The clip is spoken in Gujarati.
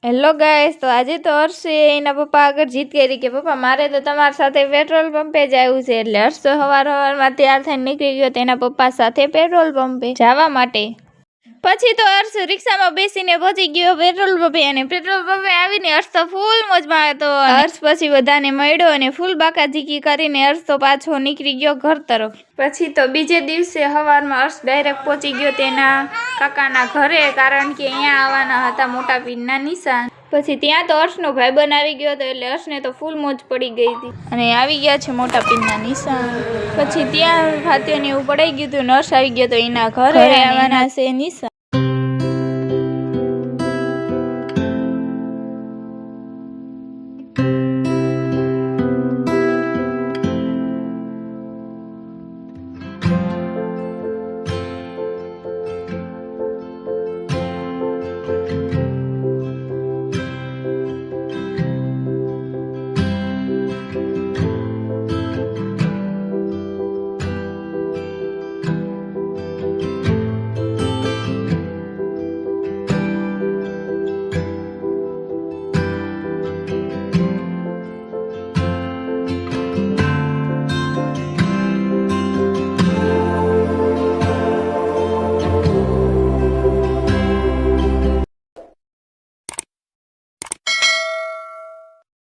હેલો ગાઈસ, તો આજે તો હર્ષે એના પપ્પા આગળ જીત કરી કે પપ્પા મારે તો તમારી સાથે પેટ્રોલ પંપે જ આવ્યું છે. એટલે હર્ષ તો સવારમાં તૈયાર થઈને નીકળી ગયો તેના પપ્પા સાથે પેટ્રોલ પંપે જવા માટે. પછી તો હર્ષ રિક્ષામાં બેસીને પહોંચી ગયો પેટ્રોલ પંપે અને પેટ્રોલ પંપે આવીને હર્ષ તો ફૂલ મોજમાં હતો. હર્ષ પછી બધાને મળ્યો અને ફૂલ બાકાઝીકી કરીને હર્ષ તો પાછો નીકળી ગયો ઘર તરફ. પછી તો બીજે દિવસે સવારમાં હર્ષ ડાયરેક્ટ પહોંચી ગયો તેના કાકાના ઘરે, કારણ કે અહીંયા આવવાના હતા મોટા પીરના નિશાન. પછી ત્યાં તો હર્ષનો ભાઈબંધ આવી ગયો હતો, એટલે હર્ષને તો ફૂલ મોજ પડી ગઈ હતી અને આવી ગયા છે મોટા પીરના નિશાન. પછી ત્યાં ફાત્યોને એવું પડાઈ ગયું હતું ને હર્ષ આવી ગયો તો એના ઘરે આવવાના છે નિશાન.